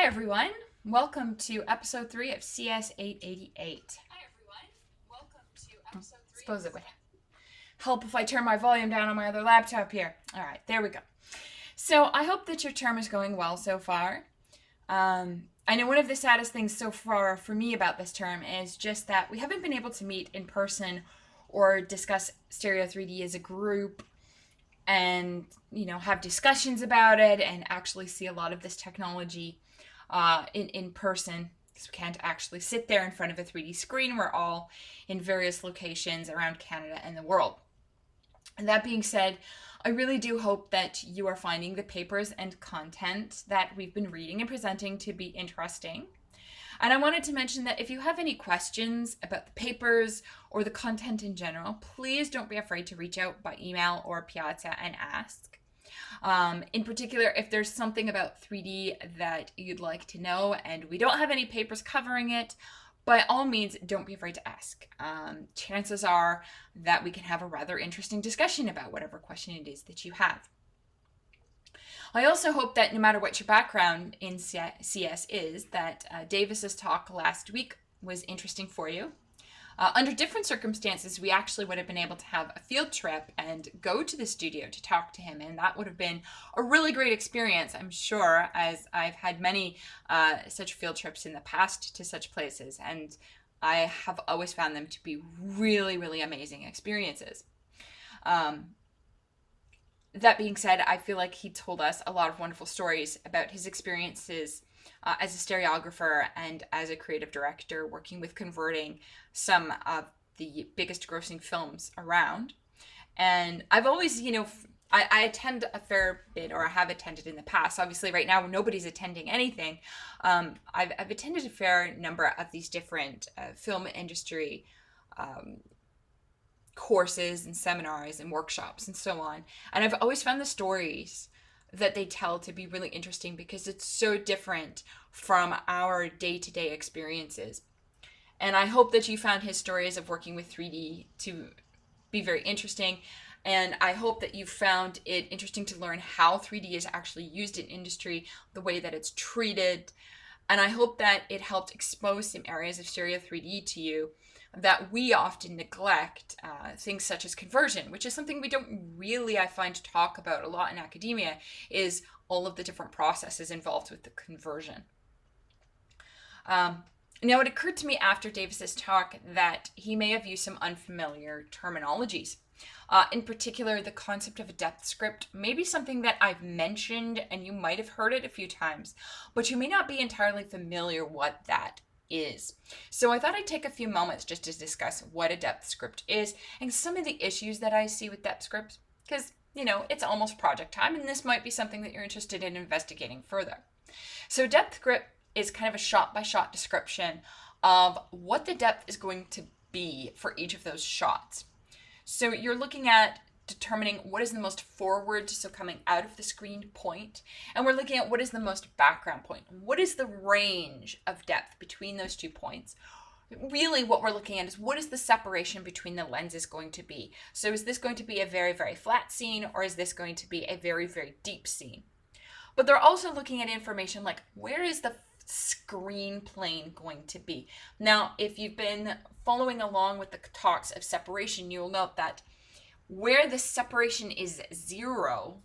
Hi everyone, welcome to episode 3 of CS888. Suppose it would help if I turn my volume down on my other laptop here. Alright, there we go. So I hope that your term is going well so far. I know one of the saddest things so far for me about this term is just that we haven't been able to meet in person or discuss Stereo 3D as a group and, have discussions about it and actually see a lot of this technology in person, because we can't actually sit there in front of a 3D screen. We're all in various locations around Canada and the world. And that being said, I really do hope that you are finding the papers and content that we've been reading and presenting to be interesting. And I wanted to mention that if you have any questions about the papers or the content in general, please don't be afraid to reach out by email or Piazza and ask. In particular, if there's something about 3D that you'd like to know and we don't have any papers covering it, by all means, don't be afraid to ask. Chances are that we can have a rather interesting discussion about whatever question it is that you have. I also hope that no matter what your background in CS is, that Davis's talk last week was interesting for you. Under different circumstances, we actually would have been able to have a field trip and go to the studio to talk to him, and that would have been a really great experience, I'm sure, as I've had many such field trips in the past to such places, and I have always found them to be really, really amazing experiences. That being said, I feel like he told us a lot of wonderful stories about his experiences as a stereographer and as a creative director, working with converting some of the biggest grossing films around. And I've always, I attend a fair bit, or I have attended in the past. Obviously, right now, nobody's attending anything. I've attended a fair number of these different film industry courses and seminars and workshops and so on. And I've always found the stories that they tell to be really interesting because it's so different from our day-to-day experiences. And I hope that you found his stories of working with 3D to be very interesting. And I hope that you found it interesting to learn how 3D is actually used in industry, the way that it's treated. And I hope that it helped expose some areas of Stereo 3D to you that we often neglect, things such as conversion, which is something we don't really, I find, talk about a lot in academia, is all of the different processes involved with the conversion. Now, it occurred to me after Davis's talk that he may have used some unfamiliar terminologies. In particular, the concept of a depth script may be something that I've mentioned and you might have heard it a few times, but you may not be entirely familiar what that is. So I thought I'd take a few moments just to discuss what a depth script is and some of the issues that I see with depth scripts, because, it's almost project time and this might be something that you're interested in investigating further. So depth script is kind of a shot-by-shot description of what the depth is going to be for each of those shots. So you're looking at determining what is the most forward, so coming out of the screen point, and we're looking at what is the most background point. What is the range of depth between those 2 points? Really what we're looking at is what is the separation between the lenses going to be? So is this going to be a very, very flat scene, or is this going to be a very, very deep scene? But they're also looking at information like, where is the screen plane going to be? Now, if you've been following along with the talks of separation, you'll note that where the separation is 0,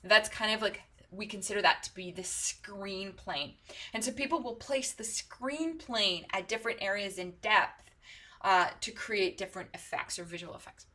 that's kind of like, we consider that to be the screen plane. And so people will place the screen plane at different areas in depth to create different effects or visual effects.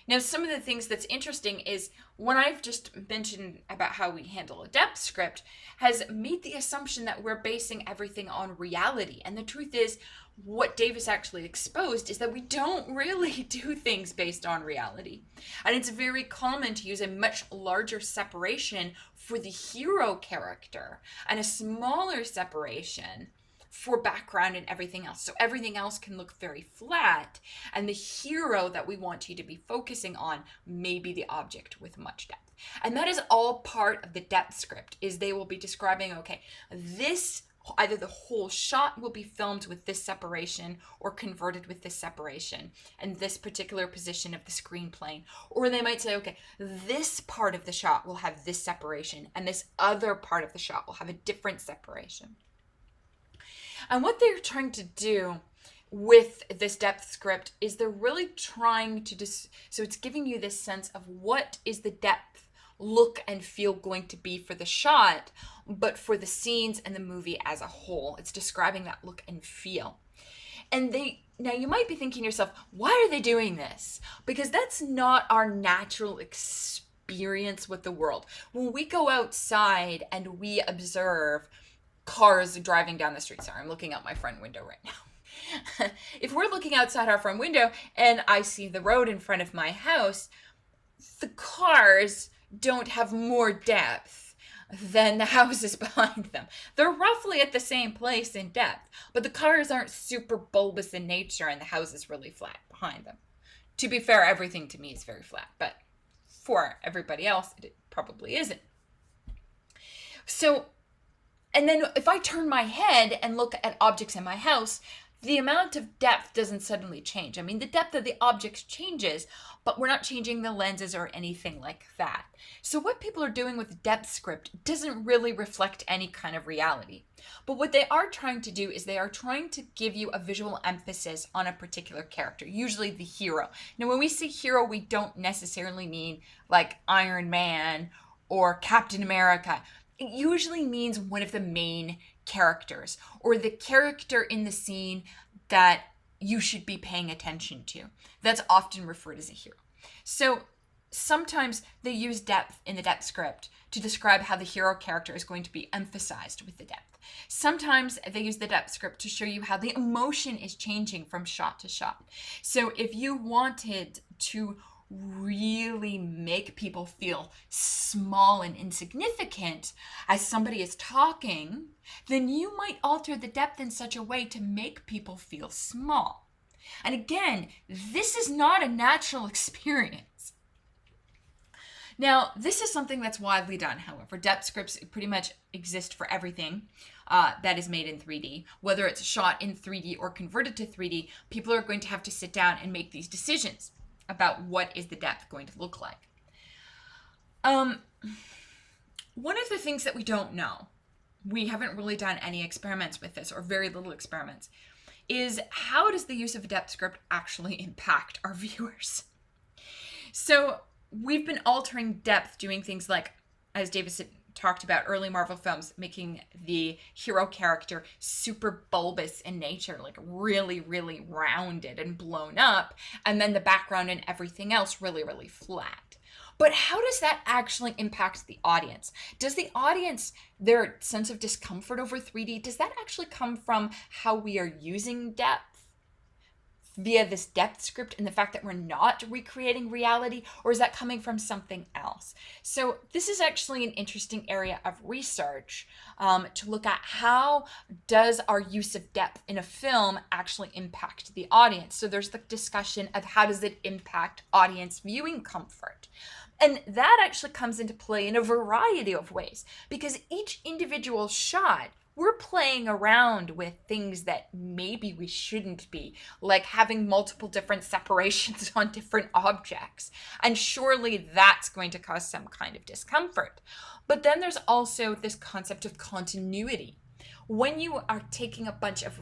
Now, some of the things that's interesting is when I've just mentioned about how we handle a depth script has made the assumption that we're basing everything on reality. And the truth is, what Davis actually exposed is that we don't really do things based on reality. And it's very common to use a much larger separation for the hero character and a smaller separation for background and everything else. So everything else can look very flat, and the hero that we want you to be focusing on may be the object with much depth. And that is all part of the depth script, is they will be describing, okay, this, either the whole shot will be filmed with this separation or converted with this separation and this particular position of the screen plane. Or they might say, okay, this part of the shot will have this separation and this other part of the shot will have a different separation. And what they're trying to do with this depth script is they're really trying to so it's giving you this sense of what is the depth look and feel going to be for the shot, but for the scenes and the movie as a whole. It's describing that look and feel. And now you might be thinking to yourself, why are they doing this? Because that's not our natural experience with the world. When we go outside and we observe cars driving down the street. Sorry, I'm looking out my front window right now. If we're looking outside our front window and I see the road in front of my house, the cars don't have more depth than the houses behind them. They're roughly at the same place in depth, but the cars aren't super bulbous in nature and the house is really flat behind them. To be fair, everything to me is very flat, but for everybody else, it probably isn't. So, and then if I turn my head and look at objects in my house, the amount of depth doesn't suddenly change. I mean, the depth of the objects changes, but we're not changing the lenses or anything like that. So what people are doing with the depth script doesn't really reflect any kind of reality. But what they are trying to do is they are trying to give you a visual emphasis on a particular character, usually the hero. Now, when we say hero, we don't necessarily mean like Iron Man or Captain America. It usually means one of the main characters or the character in the scene that you should be paying attention to. That's often referred as a hero. So sometimes they use depth in the depth script to describe how the hero character is going to be emphasized with the depth. Sometimes they use the depth script to show you how the emotion is changing from shot to shot. So if you wanted to really make people feel small and insignificant as somebody is talking, then you might alter the depth in such a way to make people feel small. And again, this is not a natural experience. Now, this is something that's widely done, however. Depth scripts pretty much exist for everything that is made in 3D. Whether it's shot in 3D or converted to 3D, people are going to have to sit down and make these decisions about what is the depth going to look like. One of the things that we don't know, we haven't really done any experiments with this or very little experiments, is how does the use of a depth script actually impact our viewers? So we've been altering depth, doing things like, as Davis talked about, early Marvel films, making the hero character super bulbous in nature, like really, really rounded and blown up, and then the background and everything else really, really flat. But how does that actually impact the audience? Does the audience, their sense of discomfort over 3D, does that actually come from how we are using depth via this depth script and the fact that we're not recreating reality, or is that coming from something else? So this is actually an interesting area of research to look at how does our use of depth in a film actually impact the audience. So there's the discussion of how does it impact audience viewing comfort. And that actually comes into play in a variety of ways, because each individual shot, we're playing around with things that maybe we shouldn't be, like having multiple different separations on different objects. And surely that's going to cause some kind of discomfort. But then there's also this concept of continuity. When you are taking a bunch of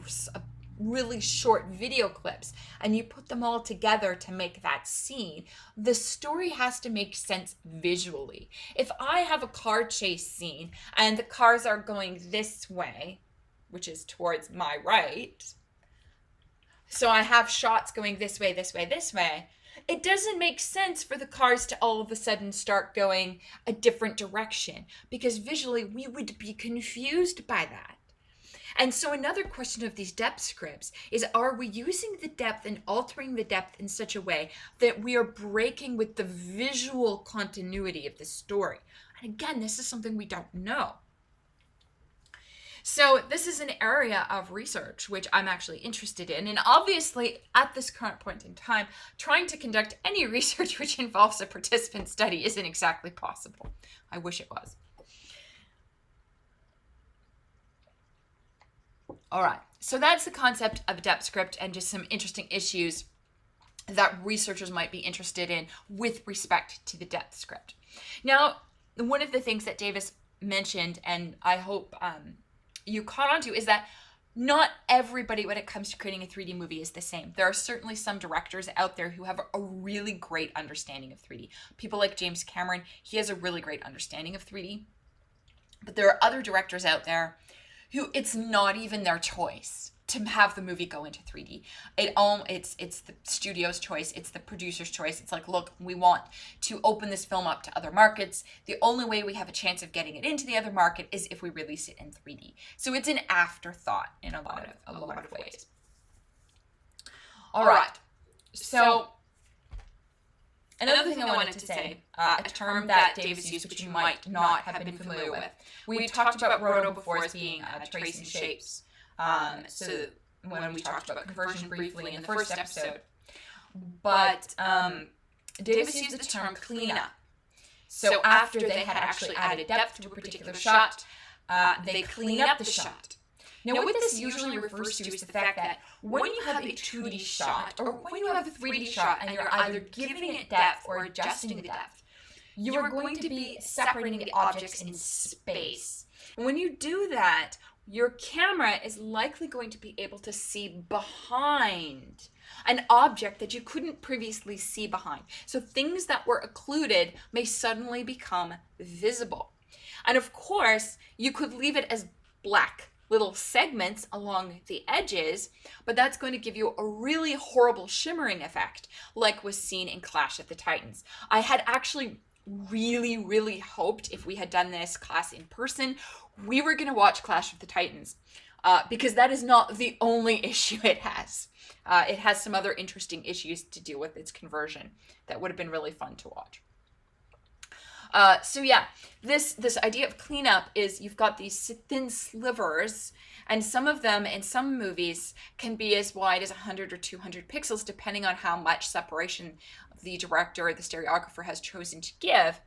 really short video clips and you put them all together to make that scene, the story has to make sense visually. If I have a car chase scene and the cars are going this way, which is towards my right, so I have shots going this way, this way, this way, it doesn't make sense for the cars to all of a sudden start going a different direction, because visually we would be confused by that. And so another question of these depth scripts is, are we using the depth and altering the depth in such a way that we are breaking with the visual continuity of the story? And again, this is something we don't know. So this is an area of research which I'm actually interested in. And obviously, at this current point in time, trying to conduct any research which involves a participant study isn't exactly possible. I wish it was. All right, so that's the concept of a depth script and just some interesting issues that researchers might be interested in with respect to the depth script. Now, one of the things that Davis mentioned, and I hope you caught on to, is that not everybody when it comes to creating a 3D movie is the same. There are certainly some directors out there who have a really great understanding of 3D. People like James Cameron, he has a really great understanding of 3D. But there are other directors out there who it's not even their choice to have the movie go into 3D. It's the studio's choice, it's the producer's choice. It's like, look, we want to open this film up to other markets. The only way we have a chance of getting it into the other market is if we release it in 3D. So it's an afterthought in a lot of ways. All right. So another thing I wanted to say, a term that Davis used, which you might not have been familiar with. We talked about roto before as being tracing shapes. So when we talked about conversion briefly in the first episode. But Davis used the term cleanup. So after they had actually added depth to a particular shot, they clean up the shot. Now, what this usually refers to is the fact that when you have a 2D shot, or when you have a 3D shot, and you're either giving it depth or adjusting the depth, you are going to be separating the objects in space. When you do that, your camera is likely going to be able to see behind an object that you couldn't previously see behind. So things that were occluded may suddenly become visible. And of course, you could leave it as black little segments along the edges, but that's going to give you a really horrible shimmering effect, like was seen in Clash of the Titans. I had actually really hoped if we had done this class in person, we were going to watch Clash of the Titans, because that is not the only issue it has. It has some other interesting issues to deal with its conversion that would have been really fun to watch. So yeah, this idea of cleanup is you've got these thin slivers, and some of them in some movies can be as wide as 100 or 200 pixels, depending on how much separation the director or the stereographer has chosen to give.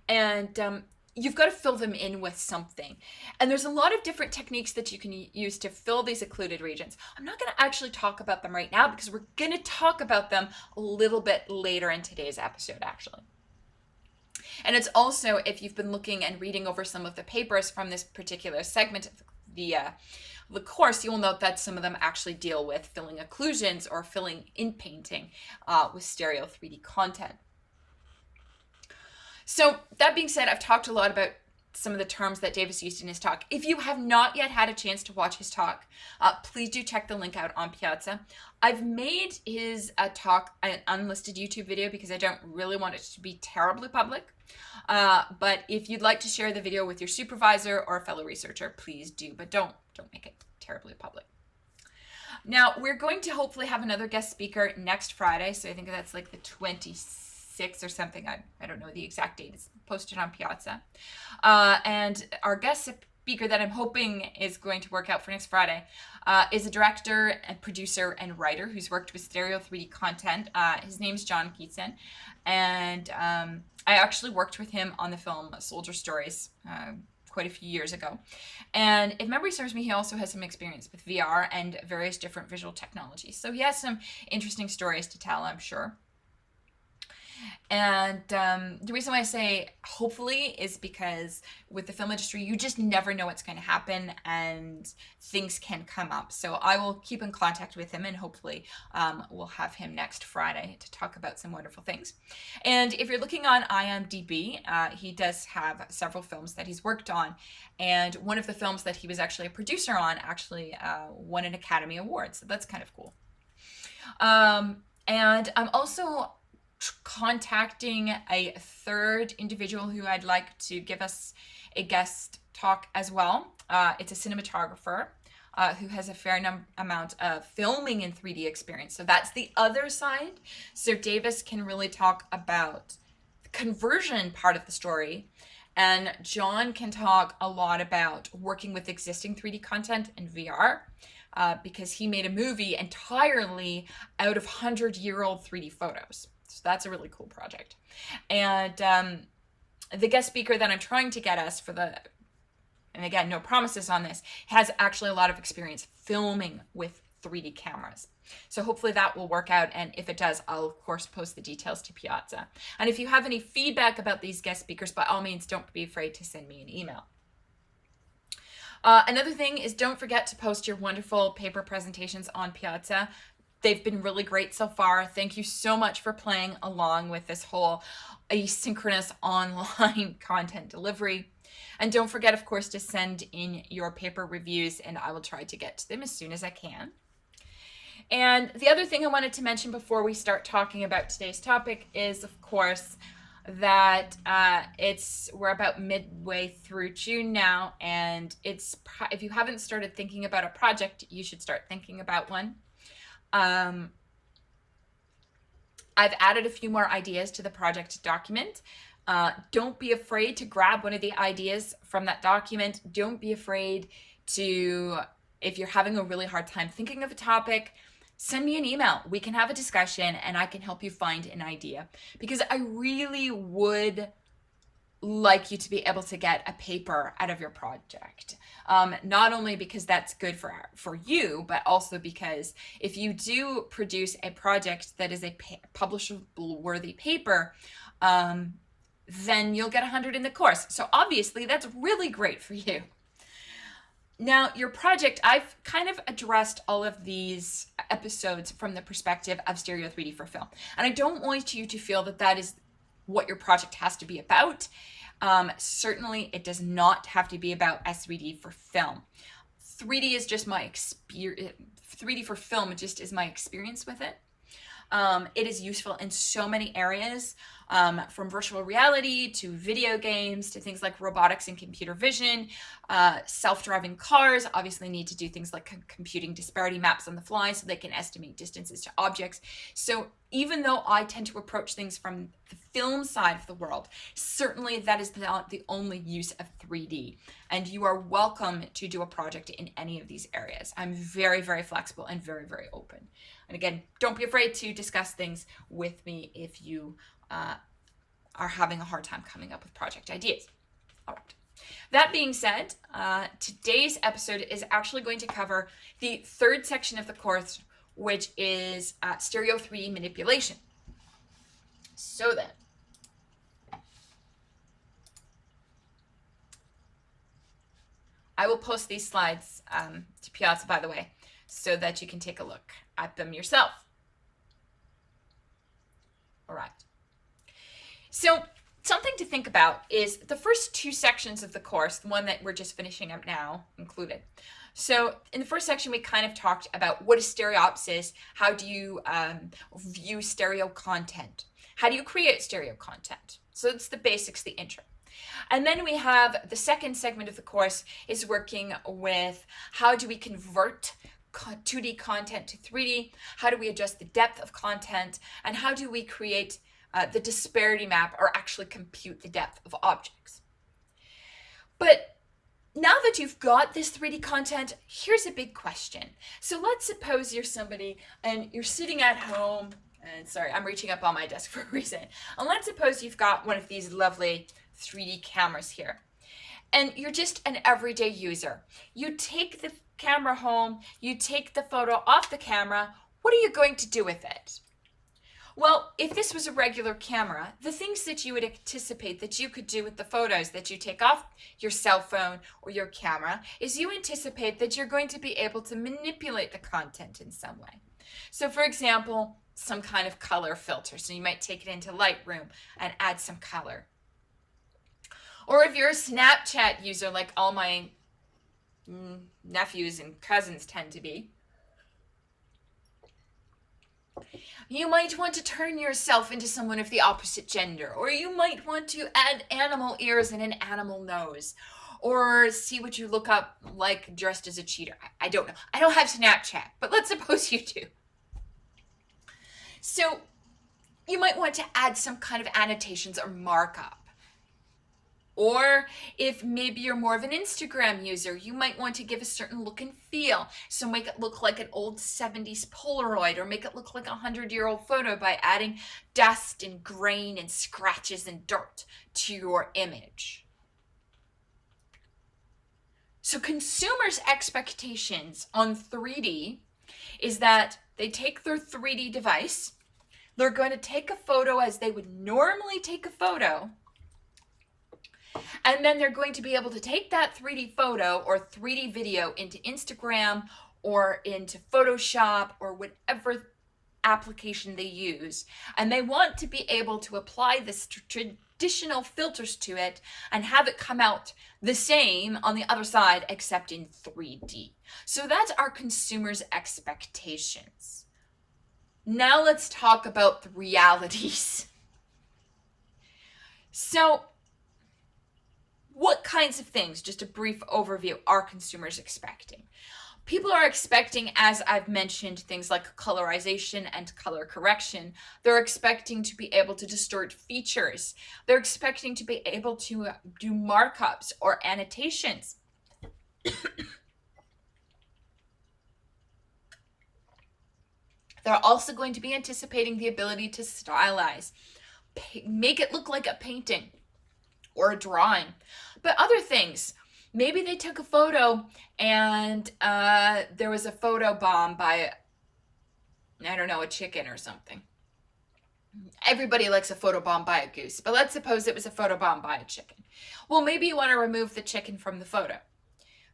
And you've got to fill them in with something. And there's a lot of different techniques that you can use to fill these occluded regions. I'm not going to actually talk about them right now because we're going to talk about them a little bit later in today's episode, actually. And it's also, if you've been looking and reading over some of the papers from this particular segment of the course, you'll note that some of them actually deal with filling occlusions or filling in painting with stereo 3D content. So that being said, I've talked a lot about some of the terms that Davis used in his talk. If you have not yet had a chance to watch his talk, please do check the link out on Piazza. I've made his talk an unlisted YouTube video because I don't really want it to be terribly public. But if you'd like to share the video with your supervisor or a fellow researcher, please do, but don't make it terribly public. Now, we're going to hopefully have another guest speaker next Friday, so I think that's like the 26th or something. I don't know the exact date. It's posted on Piazza. And our guest speaker that I'm hoping is going to work out for next Friday is a director and producer and writer who's worked with stereo 3D content. His name's John Keatson, and I actually worked with him on the film Soldier Stories quite a few years ago. And if memory serves me, he also has some experience with VR and various different visual technologies. So he has some interesting stories to tell, I'm sure. And the reason why I say hopefully is because with the film industry, you just never know what's going to happen and things can come up. So I will keep in contact with him, and hopefully we'll have him next Friday to talk about some wonderful things. And if you're looking on IMDb, he does have several films that he's worked on. And one of the films that he was actually a producer on actually won an Academy Award. So that's kind of cool. And I'm also contacting a third individual who I'd like to give us a guest talk as well. It's a cinematographer who has a fair amount of filming in 3D experience. So that's the other side. So Davis can really talk about the conversion part of the story, and John can talk a lot about working with existing 3D content and VR. Because he made a movie entirely out of 100-year-old 3D photos. So that's a really cool project. And the guest speaker that I'm trying to get us for and again, no promises on this, has actually a lot of experience filming with 3D cameras. So hopefully that will work out. And if it does, I'll of course post the details to Piazza. And if you have any feedback about these guest speakers, by all means, don't be afraid to send me an email. Another thing is, don't forget to post your wonderful paper presentations on Piazza. They've been really great so far. Thank you so much for playing along with this whole asynchronous online content delivery. And don't forget, of course, to send in your paper reviews, and I will try to get to them as soon as I can. And the other thing I wanted to mention before we start talking about today's topic is, of course, that we're about midway through June now, and if you haven't started thinking about a project, you should start thinking about one. I've added a few more ideas to the project document. Don't be afraid to grab one of the ideas from that document. Don't be afraid to, if you're having a really hard time thinking of a topic, send me an email. We can have a discussion and I can help you find an idea, because I really would like you to be able to get a paper out of your project. Not only because that's good for you, but also because if you do produce a project that is a publishable worthy paper, then you'll get 100 in the course. So obviously that's really great for you. Now, your project, I've kind of addressed all of these episodes from the perspective of Stereo 3D for film. And I don't want you to feel that that is what your project has to be about. Certainly, it does not have to be about S3D for film. 3D is just my experience. 3D for film just is my experience with it. It is useful in so many areas, from virtual reality to video games to things like robotics and computer vision. Self-driving cars obviously need to do things like computing disparity maps on the fly so they can estimate distances to objects. So even though I tend to approach things from the film side of the world, certainly that is not the only use of 3D. And you are welcome to do a project in any of these areas. I'm very, very flexible and very, very open. And again, don't be afraid to discuss things with me if you are having a hard time coming up with project ideas. All right. That being said, today's episode is actually going to cover the third section of the course, which is stereo 3D manipulation. So then, I will post these slides to Piazza, by the way, so that you can take a look at them yourself. All right. So something to think about is the first two sections of the course, the one that we're just finishing up now included. So in the first section, we kind of talked about what is stereopsis, how do you view stereo content, how do you create stereo content. So it's the basics, the intro. And then we have the second segment of the course is working with how do we convert 2D content to 3D, how do we adjust the depth of content, and how do we create the disparity map or actually compute the depth of objects. But now that you've got this 3D content, here's a big question. So let's suppose you're somebody and you're sitting at home, and sorry, I'm reaching up on my desk for a reason. And let's suppose you've got one of these lovely 3D cameras here, and you're just an everyday user. You take the camera home, you take the photo off the camera, what are you going to do with it? Well, if this was a regular camera, the things that you would anticipate that you could do with the photos that you take off your cell phone or your camera is you anticipate that you're going to be able to manipulate the content in some way. So for example, some kind of color filter. So you might take it into Lightroom and add some color. Or if you're a Snapchat user like all my nephews and cousins tend to be, you might want to turn yourself into someone of the opposite gender, or you might want to add animal ears and an animal nose, or see what you look up like dressed as a cheater. I don't know. I don't have Snapchat, but let's suppose you do. So you might want to add some kind of annotations or markup. Or if maybe you're more of an Instagram user, you might want to give a certain look and feel. So make it look like an old 70s Polaroid, or make it look like a 100-year-old photo by adding dust and grain and scratches and dirt to your image. So consumers' expectations on 3D is that they take their 3D device, they're going to take a photo as they would normally take a photo, And then they're going to be able to take that 3D photo or 3D video into Instagram or into Photoshop or whatever application they use. And they want to be able to apply this traditional filters to it and have it come out the same on the other side, except in 3D. So that's our consumers' expectations. Now let's talk about the realities. So what kinds of things, just a brief overview, are consumers expecting? People are expecting, as I've mentioned, things like colorization and color correction. They're expecting to be able to distort features. They're expecting to be able to do markups or annotations. They're also going to be anticipating the ability to stylize, make it look like a painting or a drawing. But other things, maybe they took a photo and there was a photo bomb by, I don't know, a chicken or something. Everybody likes a photo bomb by a goose, but let's suppose it was a photo bomb by a chicken. Well, maybe you want to remove the chicken from the photo.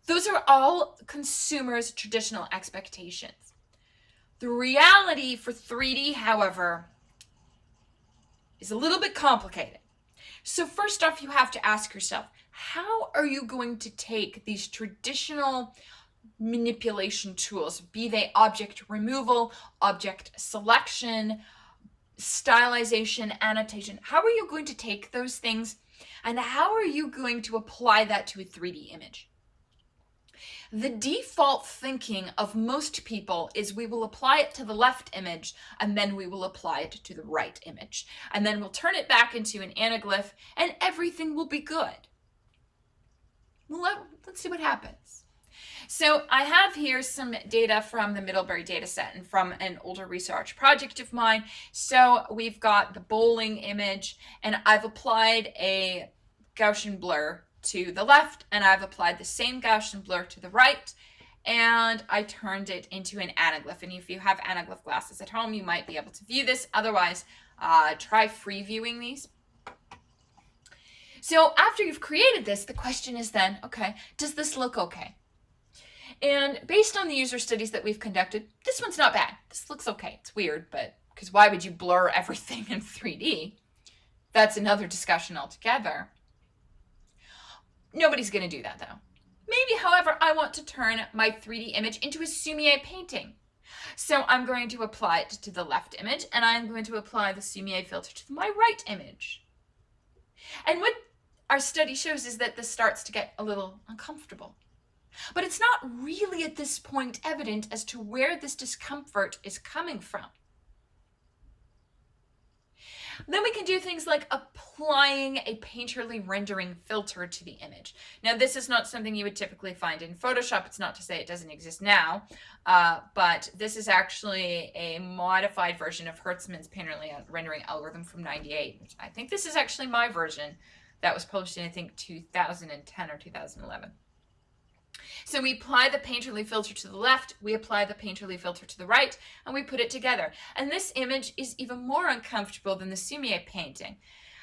Those are all consumers' traditional expectations. The reality for 3D, however, is a little bit complicated. So first off, you have to ask yourself, how are you going to take these traditional manipulation tools, be they object removal, object selection, stylization, annotation, how are you going to take those things and how are you going to apply that to a 3D image? The default thinking of most people is we will apply it to the left image and then we will apply it to the right image. And then we'll turn it back into an anaglyph and everything will be good. Well, let's see what happens. So I have here some data from the Middlebury dataset and from an older research project of mine. So we've got the bowling image and I've applied a Gaussian blur to the left and I've applied the same Gaussian blur to the right and I turned it into an anaglyph. And if you have anaglyph glasses at home, you might be able to view this. Otherwise, try free viewing these. So after you've created this, the question is then, okay, does this look okay? And based on the user studies that we've conducted, this one's not bad. This looks okay. It's weird, but because why would you blur everything in 3D? That's another discussion altogether. Nobody's going to do that though. Maybe, however, I want to turn my 3D image into a Sumier painting. So I'm going to apply it to the left image and I'm going to apply the Sumier filter to my right image. And what our study shows is that this starts to get a little uncomfortable. But it's not really at this point evident as to where this discomfort is coming from. Then we can do things like applying a painterly rendering filter to the image. Now, this is not something you would typically find in Photoshop. It's not to say it doesn't exist now, but this is actually a modified version of Hertzmann's painterly rendering algorithm from '98. Which I think this is actually my version that was published in, I think, 2010 or 2011. So we apply the painterly filter to the left, we apply the painterly filter to the right, and we put it together. And this image is even more uncomfortable than the Sumier painting.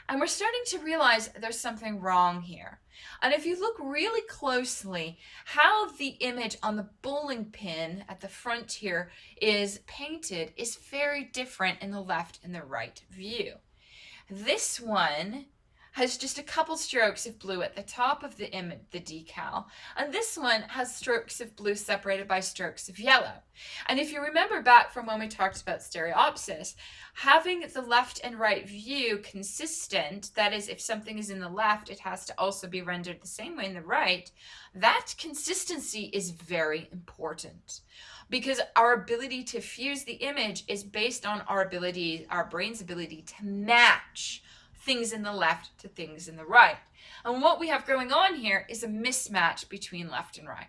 And we're starting to realize there's something wrong here. And if you look really closely, how the image on the bowling pin at the front here is painted is very different in the left and the right view. This one has just a couple strokes of blue at the top of the decal, and this one has strokes of blue separated by strokes of yellow. And if you remember back from when we talked about stereopsis, having the left and right view consistent, that is, if something is in the left, it has to also be rendered the same way in the right, that consistency is very important. Because our ability to fuse the image is based on our brain's ability to match things in the left to things in the right. And what we have going on here is a mismatch between left and right.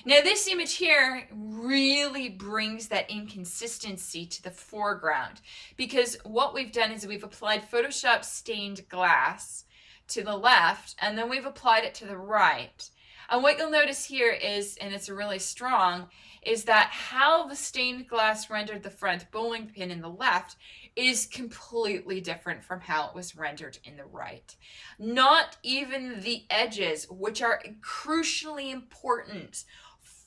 Now this image here really brings that inconsistency to the foreground, because what we've done is we've applied Photoshop stained glass to the left and then we've applied it to the right. And what you'll notice here is, and it's really strong, is that how the stained glass rendered the front bowling pin in the left is completely different from how it was rendered in the right. Not even the edges, which are crucially important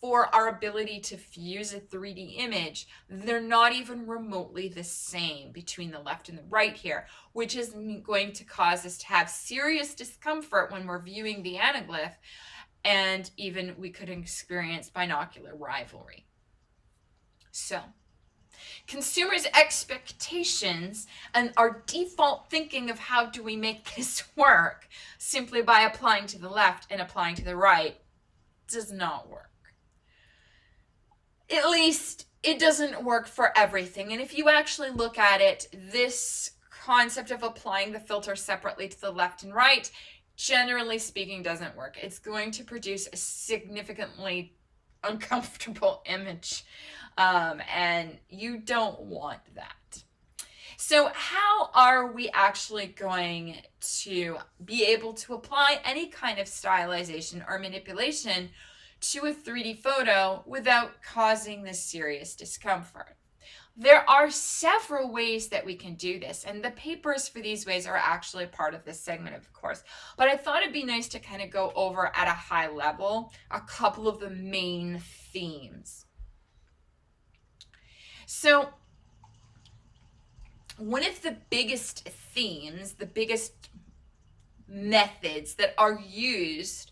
for our ability to fuse a 3D image, they're not even remotely the same between the left and the right here, which is going to cause us to have serious discomfort when we're viewing the anaglyph, and even we could experience binocular rivalry. So, consumers' expectations and our default thinking of how do we make this work simply by applying to the left and applying to the right does not work. At least it doesn't work for everything. And if you actually look at it, this concept of applying the filter separately to the left and right, generally speaking, doesn't work. It's going to produce a significantly uncomfortable image, and you don't want that. So how are we actually going to be able to apply any kind of stylization or manipulation to a 3D photo without causing this serious discomfort? There are several ways that we can do this, and the papers for these ways are actually part of this segment, of course. But I thought it'd be nice to kind of go over at a high level a couple of the main themes. So one of the biggest themes, the biggest methods that are used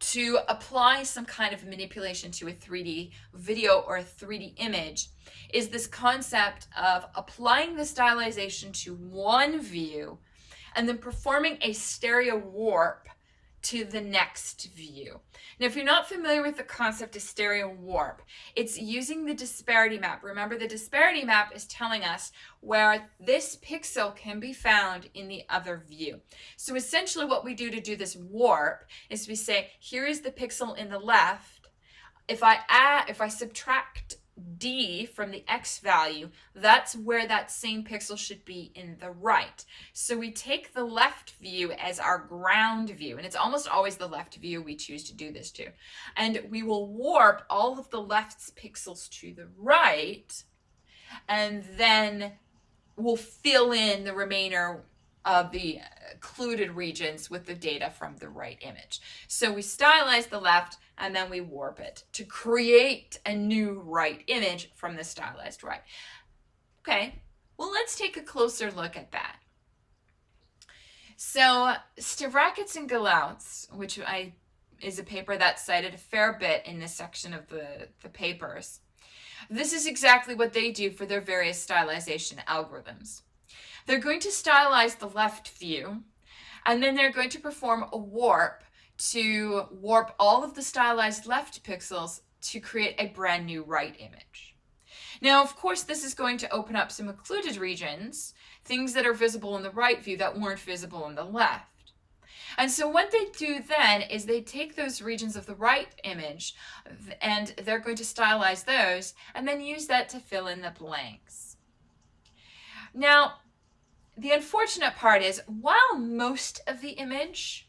to apply some kind of manipulation to a 3D video or a 3D image is this concept of applying the stylization to one view and then performing a stereo warp to the next view. Now, if you're not familiar with the concept of stereo warp, it's using the disparity map. Remember, the disparity map is telling us where this pixel can be found in the other view. So essentially what we do to do this warp is we say, here is the pixel in the left. If I subtract D from the X value, that's where that same pixel should be in the right. So we take the left view as our ground view, and it's almost always the left view we choose to do this to. And we will warp all of the left's pixels to the right, and then we'll fill in the remainder of the occluded regions with the data from the right image. So we stylize the left and then we warp it to create a new right image from the stylized right. Okay, well, let's take a closer look at that. So Stavrakis and Galouts, which is a paper that's cited a fair bit in this section of the papers, this is exactly what they do for their various stylization algorithms. They're going to stylize the left view, and then they're going to perform a warp to warp all of the stylized left pixels to create a brand new right image. Now, of course, this is going to open up some occluded regions, things that are visible in the right view that weren't visible in the left. And so what they do then is they take those regions of the right image and they're going to stylize those and then use that to fill in the blanks. Now, the unfortunate part is, while most of the image,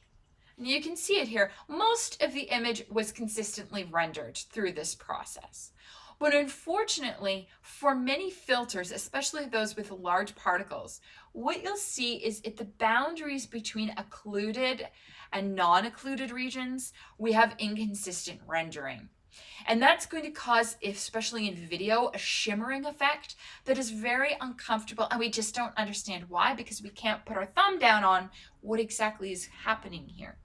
and you can see it here, most of the image was consistently rendered through this process. But unfortunately, for many filters, especially those with large particles, what you'll see is at the boundaries between occluded and non-occluded regions, we have inconsistent rendering. And that's going to cause, especially in video, a shimmering effect that is very uncomfortable, and we just don't understand why, because we can't put our thumb down on what exactly is happening here.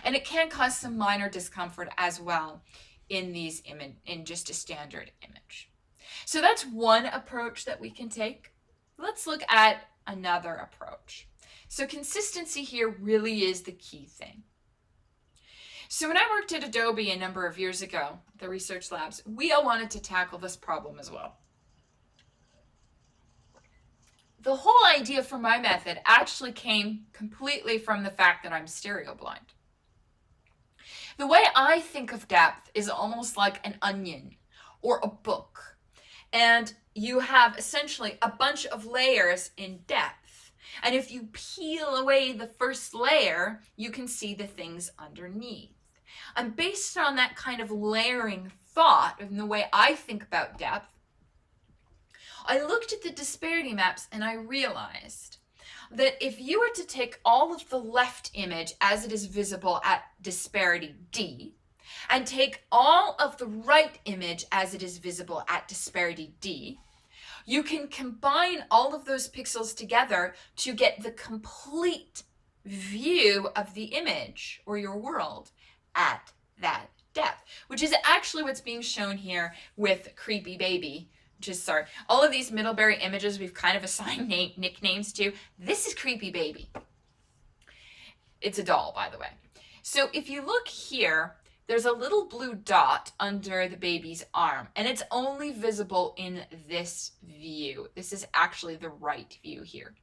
And it can cause some minor discomfort as well in just a standard image. So that's one approach that we can take. Let's look at another approach. So consistency here really is the key thing. So when I worked at Adobe a number of years ago, the research labs, we all wanted to tackle this problem as well. The whole idea for my method actually came completely from the fact that I'm stereo blind. The way I think of depth is almost like an onion or a book. And you have essentially a bunch of layers in depth. And if you peel away the first layer, you can see the things underneath. And based on that kind of layering thought and the way I think about depth, I looked at the disparity maps and I realized that if you were to take all of the left image as it is visible at disparity D, and take all of the right image as it is visible at disparity D, you can combine all of those pixels together to get the complete view of the image or your world at that depth, which is actually what's being shown here with Creepy Baby. Sorry, all of these Middlebury images we've kind of assigned nicknames to. This is Creepy Baby. It's a doll, by the way. So if you look here, there's a little blue dot under the baby's arm, and it's only visible in this view. This is actually the right view here.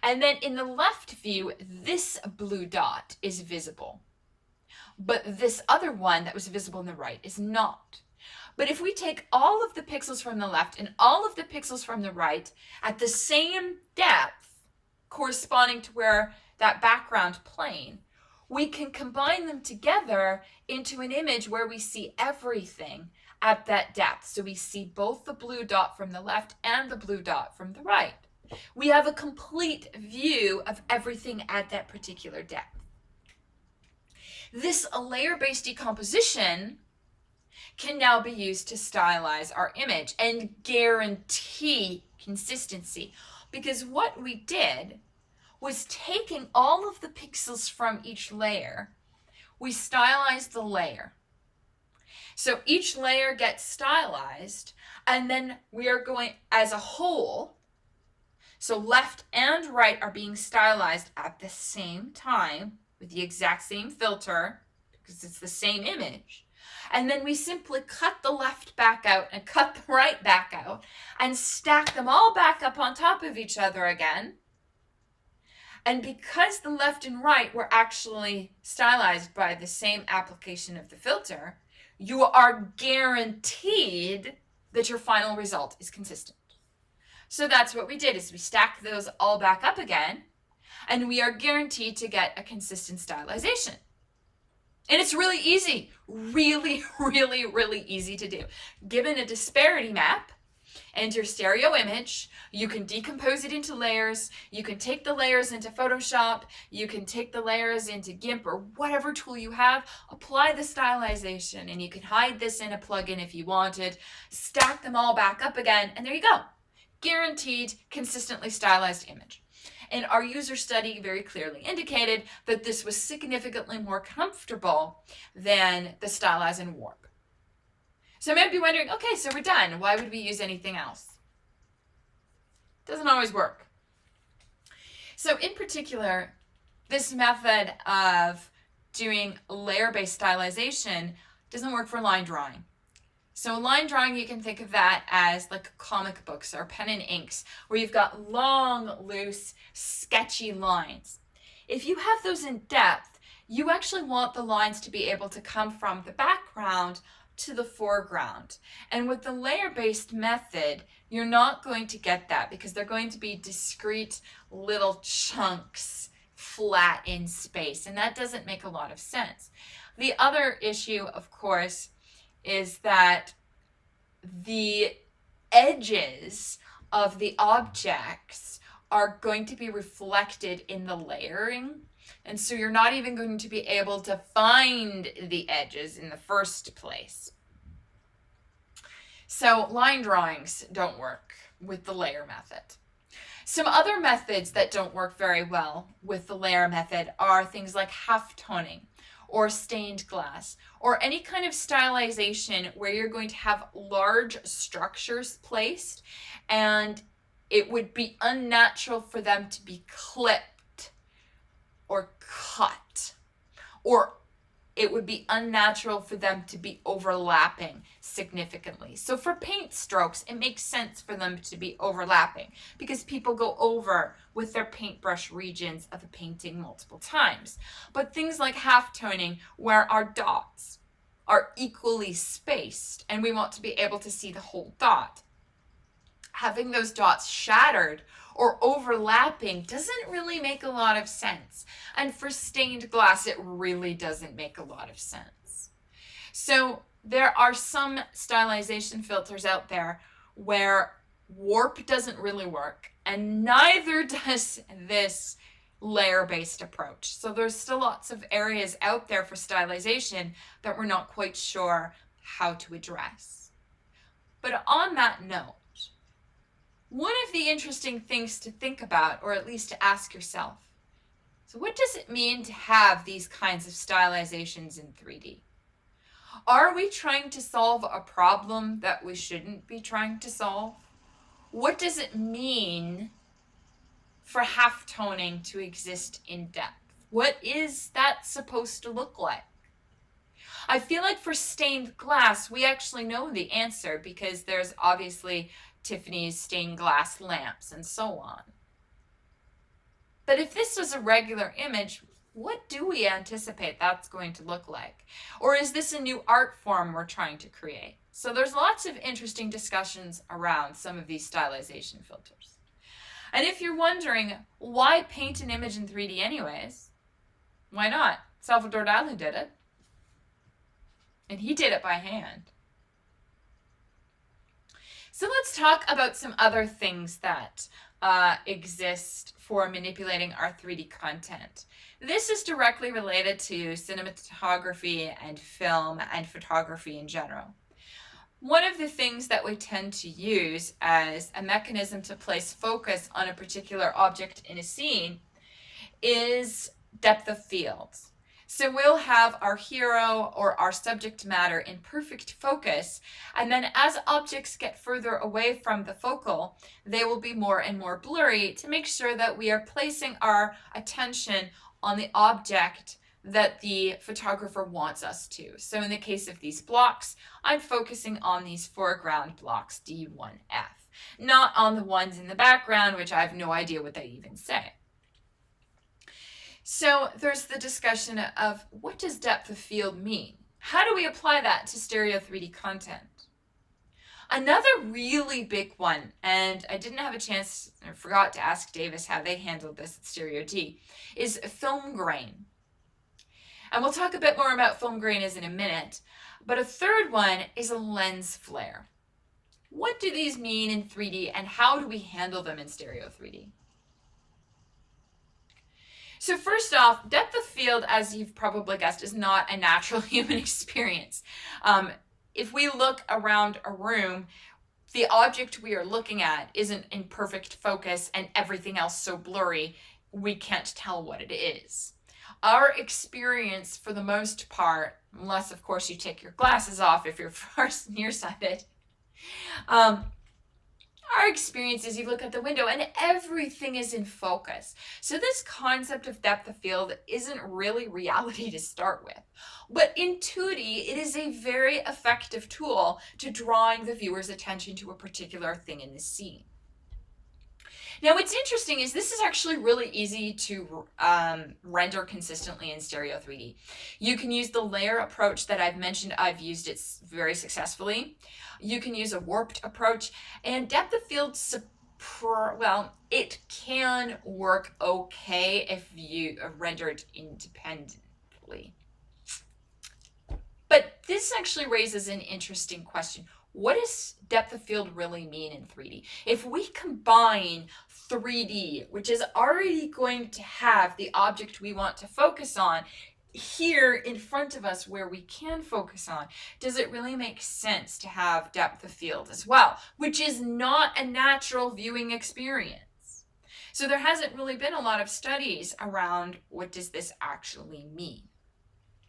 And then in the left view, this blue dot is visible. But this other one that was visible in the right is not. But if we take all of the pixels from the left and all of the pixels from the right at the same depth, corresponding to where that background plane, we can combine them together into an image where we see everything at that depth. So we see both the blue dot from the left and the blue dot from the right. We have a complete view of everything at that particular depth. This layer-based decomposition can now be used to stylize our image and guarantee consistency, because what we did was taking all of the pixels from each layer, we stylized the layer. So each layer gets stylized, and then we are going as a whole, so left and right are being stylized at the same time with the exact same filter, because it's the same image. And then we simply cut the left back out and cut the right back out and stack them all back up on top of each other again. And because the left and right were actually stylized by the same application of the filter, you are guaranteed that your final result is consistent. So that's what we did, is we stacked those all back up again, and we are guaranteed to get a consistent stylization. And it's really easy, really, really, really easy to do. Given a disparity map and your stereo image, you can decompose it into layers. You can take the layers into Photoshop. You can take the layers into GIMP or whatever tool you have, apply the stylization, and you can hide this in a plugin if you wanted, stack them all back up again, and there you go. Guaranteed, consistently stylized image. And our user study very clearly indicated that this was significantly more comfortable than the stylize and warp. So you might be wondering, okay, so we're done. Why would we use anything else? Doesn't always work. So in particular, this method of doing layer-based stylization doesn't work for line drawing. So line drawing, you can think of that as like comic books or pen and inks, where you've got long, loose, sketchy lines. If you have those in depth, you actually want the lines to be able to come from the background to the foreground. And with the layer-based method, you're not going to get that, because they're going to be discrete little chunks flat in space, and that doesn't make a lot of sense. The other issue, of course, is that the edges of the objects are going to be reflected in the layering, and so you're not even going to be able to find the edges in the first place. So line drawings don't work with the layer method. Some other methods that don't work very well with the layer method are things like halftoning, or stained glass, or any kind of stylization where you're going to have large structures placed, and it would be unnatural for them to be clipped or cut, or it would be unnatural for them to be overlapping significantly. So for paint strokes, it makes sense for them to be overlapping, because people go over with their paintbrush regions of a painting multiple times. But things like halftoning, where our dots are equally spaced and we want to be able to see the whole dot, having those dots shattered or overlapping doesn't really make a lot of sense. And for stained glass, it really doesn't make a lot of sense. So there are some stylization filters out there where warp doesn't really work, and neither does this layer-based approach. So there's still lots of areas out there for stylization that we're not quite sure how to address. But on that note, one of the interesting things to think about, or at least to ask yourself, so what does it mean to have these kinds of stylizations in 3D? Are we trying to solve a problem that we shouldn't be trying to solve? What does it mean for halftoning to exist in depth? What is that supposed to look like? I feel like for stained glass, we actually know the answer because there's obviously Tiffany's stained glass lamps and so on. But if this was a regular image, what do we anticipate that's going to look like? Or is this a new art form we're trying to create? So there's lots of interesting discussions around some of these stylization filters. And if you're wondering, why paint an image in 3D anyways? Why not? Salvador Dali did it. And he did it by hand. So let's talk about some other things that exist for manipulating our 3D content. This is directly related to cinematography and film and photography in general. One of the things that we tend to use as a mechanism to place focus on a particular object in a scene is depth of field. So we'll have our hero or our subject matter in perfect focus, and then as objects get further away from the focal, they will be more and more blurry to make sure that we are placing our attention on the object that the photographer wants us to. So in the case of these blocks, I'm focusing on these foreground blocks D1F, not on the ones in the background, which I have no idea what they even say. So there's the discussion of, what does depth of field mean? How do we apply that to stereo 3D content? Another really big one, and I didn't have a chance, I forgot to ask Davis how they handled this at Stereo D, is film grain. And we'll talk a bit more about film grain in a minute, but a third one is a lens flare. What do these mean in 3D, and how do we handle them in stereo 3D? So first off, depth of field, as you've probably guessed, is not a natural human experience. If we look around a room, the object we are looking at isn't in perfect focus and everything else so blurry, we can't tell what it is. Our experience, for the most part, unless of course you take your glasses off if you're far nearsighted, our experience is you look out the window and everything is in focus. So this concept of depth of field isn't really reality to start with. But in 2D, it is a very effective tool to drawing the viewer's attention to a particular thing in the scene. Now, what's interesting is this is actually really easy to render consistently in stereo 3D. You can use the layer approach that I've mentioned. I've used it very successfully. You can use a warped approach, and depth of field, well, it can work okay if you render it independently. But this actually raises an interesting question. What does depth of field really mean in 3D? If we combine 3D, which is already going to have the object we want to focus on here in front of us where we can focus on, does it really make sense to have depth of field as well, which is not a natural viewing experience? So there hasn't really been a lot of studies around what does this actually mean.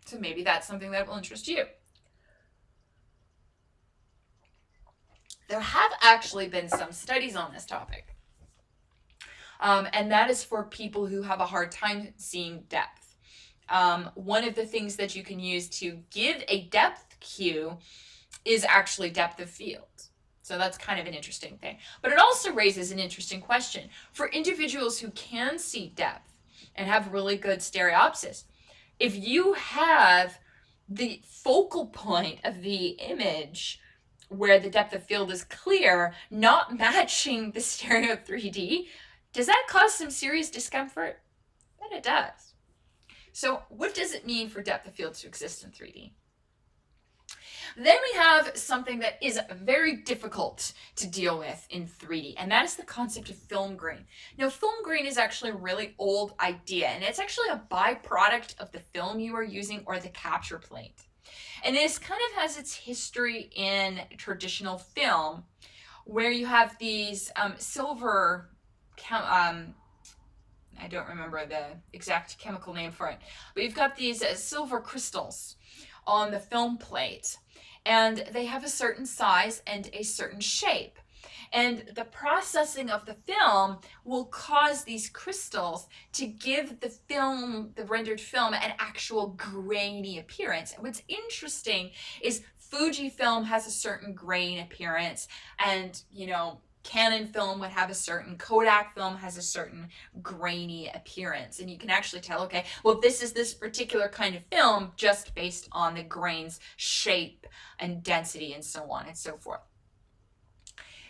So maybe that's something that will interest you. There have actually been some studies on this topic. And that is for people who have a hard time seeing depth. One of the things that you can use to give a depth cue is actually depth of field. So that's kind of an interesting thing. But it also raises an interesting question. For individuals who can see depth and have really good stereopsis, if you have the focal point of the image where the depth of field is clear, not matching the stereo 3D, does that cause some serious discomfort? I bet it does. So what does it mean for depth of field to exist in 3D? Then we have something that is very difficult to deal with in 3D, and that is the concept of film grain. Now, film grain is actually a really old idea, and it's actually a byproduct of the film you are using or the capture plate. And this kind of has its history in traditional film, where you have these silver, I don't remember the exact chemical name for it, but you've got these silver crystals on the film plate, and they have a certain size and a certain shape. And the processing of the film will cause these crystals to give the film, the rendered film, an actual grainy appearance. And what's interesting is Fujifilm has a certain grain appearance, and Canon film would have a certain, Kodak film has a certain grainy appearance. And you can actually tell, okay, well, this is this particular kind of film just based on the grain's shape and density and so on and so forth.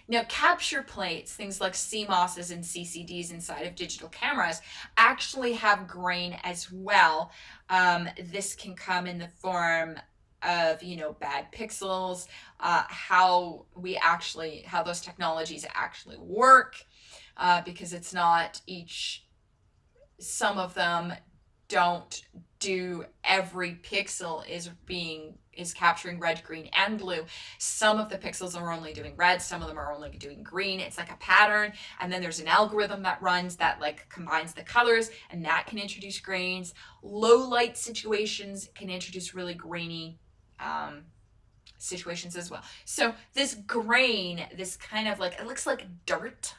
Now, capture plates, things like CMOSs and CCDs inside of digital cameras, actually have grain as well. This can come in the form of bad pixels, how those technologies actually work, because it's not some of them don't do every pixel is capturing red, green, and blue. Some of the pixels are only doing red, some of them are only doing green. It's like a pattern, and then there's an algorithm that runs that combines the colors, and that can introduce grains. Low light situations can introduce really grainy situations as well. So this grain, this kind of it looks like dirt.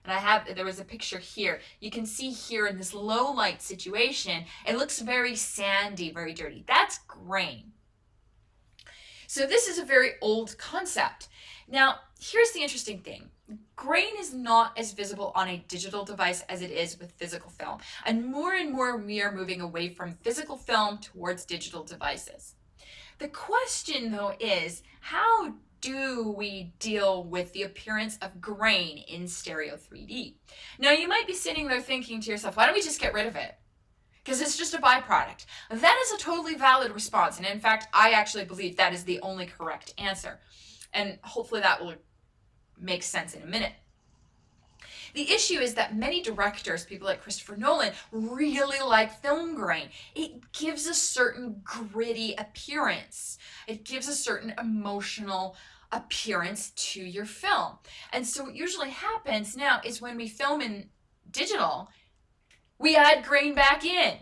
And there was a picture here. You can see here in this low light situation, it looks very sandy, very dirty. That's grain. So this is a very old concept. Now, here's the interesting thing. Grain is not as visible on a digital device as it is with physical film. And more we are moving away from physical film towards digital devices. The question, though, is how do we deal with the appearance of grain in stereo 3D? Now, you might be sitting there thinking to yourself, why don't we just get rid of it? Because it's just a byproduct. That is a totally valid response. And in fact, I actually believe that is the only correct answer. And hopefully that will make sense in a minute. The issue is that many directors, people like Christopher Nolan, really like film grain. It gives a certain gritty appearance. It gives a certain emotional appearance to your film. And so what usually happens now is when we film in digital, we add grain back in.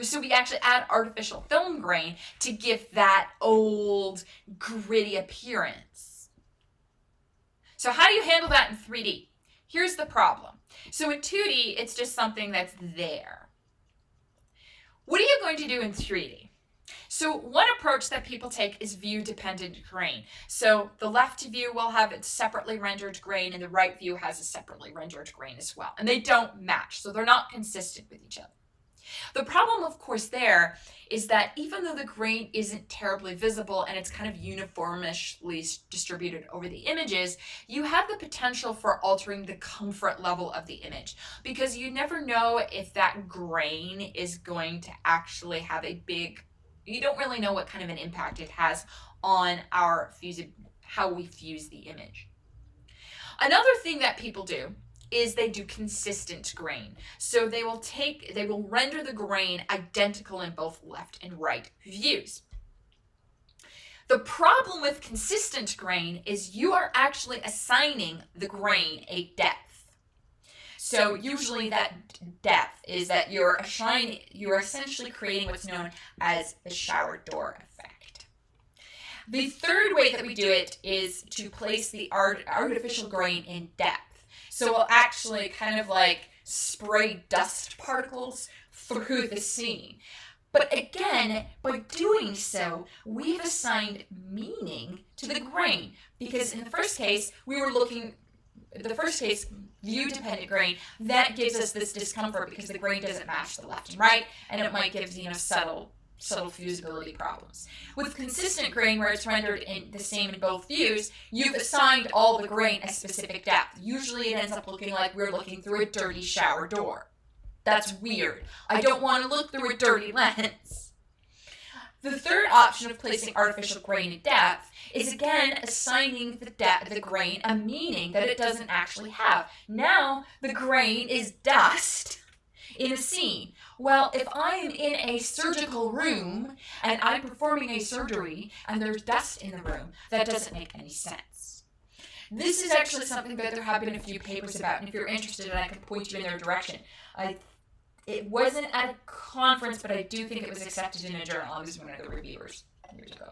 So we actually add artificial film grain to give that old, gritty appearance. So how do you handle that in 3D? Here's the problem. So in 2D, it's just something that's there. What are you going to do in 3D? So one approach that people take is view-dependent grain. So the left view will have its separately rendered grain, and the right view has a separately rendered grain as well. And they don't match, so they're not consistent with each other. The problem, of course, there is that even though the grain isn't terribly visible and it's kind of uniformly distributed over the images, you have the potential for altering the comfort level of the image, because you never know if that grain is going to actually have you don't really know what kind of an impact it has on how we fuse the image. Another thing that people do is they do consistent grain. So they will render the grain identical in both left and right views. The problem with consistent grain is you are actually assigning the grain a depth. So usually that depth is that you're essentially creating what's known as the shower door effect. The third way that we do it is to place the artificial grain in depth. So we'll actually kind of spray dust particles through the scene. But again, by doing so, we've assigned meaning to the grain. Because in the first case, view-dependent grain, that gives us this discomfort because the grain doesn't match the left and right, and it might give subtle fusibility problems. With consistent grain, where it's rendered the same in both views, you've assigned all the grain a specific depth. Usually it ends up looking like we're looking through a dirty shower door. That's weird. I don't want to look through a dirty lens. The third option of placing artificial grain and depth is again assigning the grain a meaning that it doesn't actually have. Now the grain is dust in a scene. Well, if I'm in a surgical room and I'm performing a surgery and there's dust in the room, that doesn't make any sense. This is actually something that there have been a few papers about, and if you're interested, I can point you in their direction. It wasn't at a conference, but I do think it was accepted in a journal. I was one of the reviewers years ago.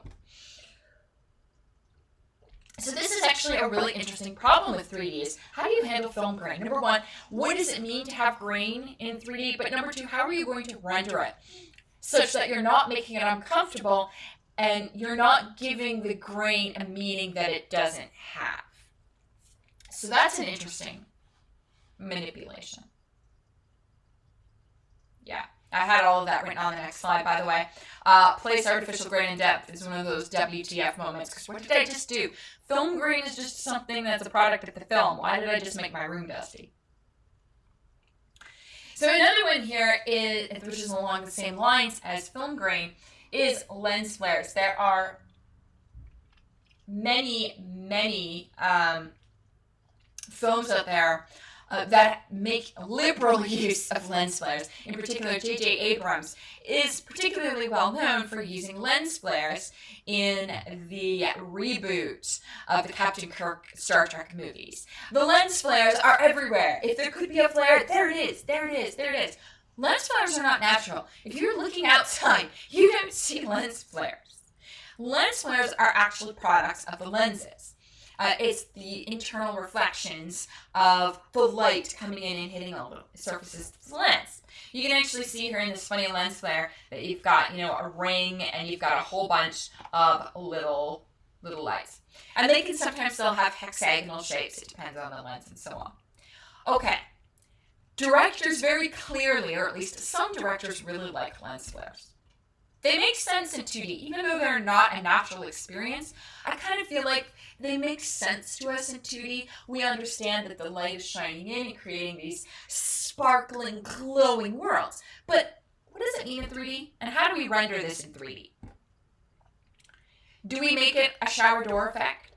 So this is actually a really interesting problem with 3D is how do you handle film grain? Number one, what does it mean to have grain in 3D? But number two, how are you going to render it such that you're not making it uncomfortable and you're not giving the grain a meaning that it doesn't have? So that's an interesting manipulation. Yeah, I had all of that written on the next slide, by the way. Place artificial grain and depth is one of those WTF moments, because what did I just do? Film grain is just something that's a product of the film. Why did I just make my room dusty? So another one here, which is along the same lines as film grain, is lens flares. There are many films out there that make liberal use of lens flares. In particular, J.J. Abrams is particularly well known for using lens flares in the reboot of the Captain Kirk Star Trek movies. The lens flares are everywhere. If there could be a flare, there it is, there it is, there it is. Lens flares are not natural. If you're looking outside, you don't see lens flares. Lens flares are actually products of the lenses. It's the internal reflections of the light coming in and hitting all the surfaces of the lens. You can actually see here in this funny lens flare that you've got, a ring and you've got a whole bunch of little lights. And they can sometimes still have hexagonal shapes. It depends on the lens and so on. Okay. Directors very clearly, or at least some directors really like lens flares. They make sense in 2D, even though they're not a natural experience. I kind of feel like they make sense to us in 2D. We understand that the light is shining in and creating these sparkling, glowing worlds. But what does it mean in 3D? And how do we render this in 3D? Do we make it a shower door effect?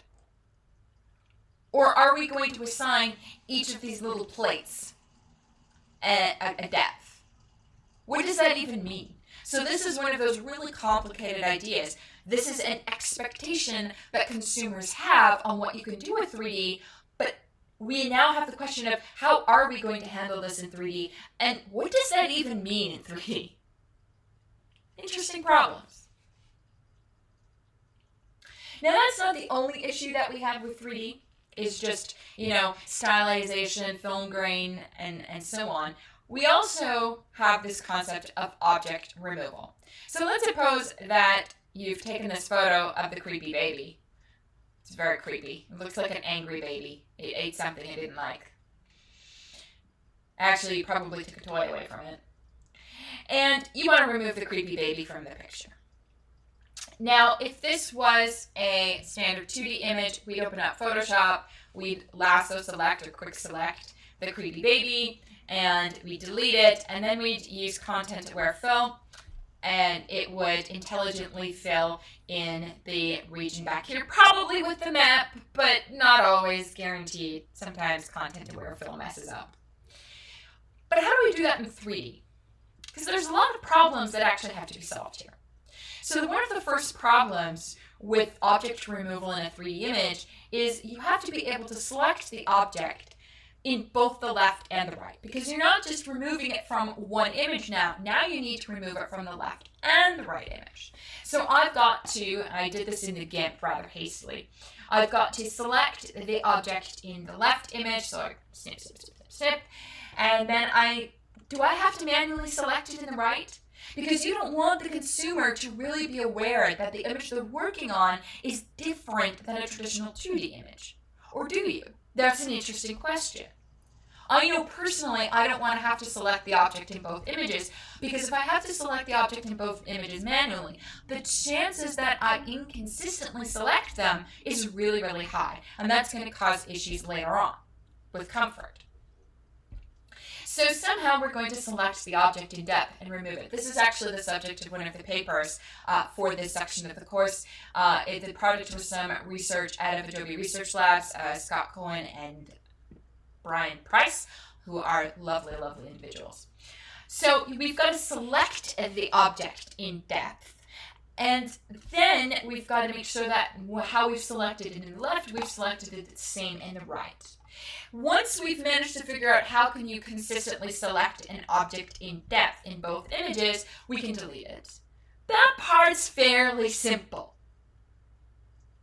Or are we going to assign each of these little plates a depth? What does that even mean? So this is one of those really complicated ideas. This is an expectation that consumers have on what you can do with 3D, but we now have the question of how are we going to handle this in 3D, and what does that even mean in 3D? Interesting problems. Now that's not the only issue that we have with 3D. It's just, stylization, film grain, and so on. We also have this concept of object removal. So let's suppose that you've taken this photo of the creepy baby. It's very creepy. It looks like an angry baby. It ate something it didn't like. Actually, you probably took a toy away from it. And you want to remove the creepy baby from the picture. Now, if this was a standard 2D image, we'd open up Photoshop, we'd lasso select or quick select the creepy baby, and we delete it, and then we'd use content-aware fill, and it would intelligently fill in the region back here, probably with the map, but not always guaranteed. Sometimes content-aware fill messes up. But how do we do that in 3D? Because there's a lot of problems that actually have to be solved here. So one of the first problems with object removal in a 3D image is you have to be able to select the object in both the left and the right, because you're not just removing it from one image now. Now you need to remove it from the left and the right image. So I've got to, I did this in the GIMP rather hastily, I've got to select the object in the left image, so I snip, snip, snip, snip, snip, and then do I have to manually select it in the right? Because you don't want the consumer to really be aware that the image they're working on is different than a traditional 2D image. Or do you? That's an interesting question. I know personally I don't want to have to select the object in both images, because if I have to select the object in both images manually, the chances that I inconsistently select them is really, really high. And that's going to cause issues later on with comfort. So somehow we're going to select the object in depth and remove it. This is actually the subject of one of the papers for this section of the course. The product was some research out of Adobe Research Labs, Scott Cohen and Brian Price, who are lovely, lovely individuals. So we've got to select the object in depth. And then we've got to make sure that how we've selected it in the left, we've selected it the same in the right. Once we've managed to figure out how can you consistently select an object in depth in both images, we can delete it. That part's fairly simple.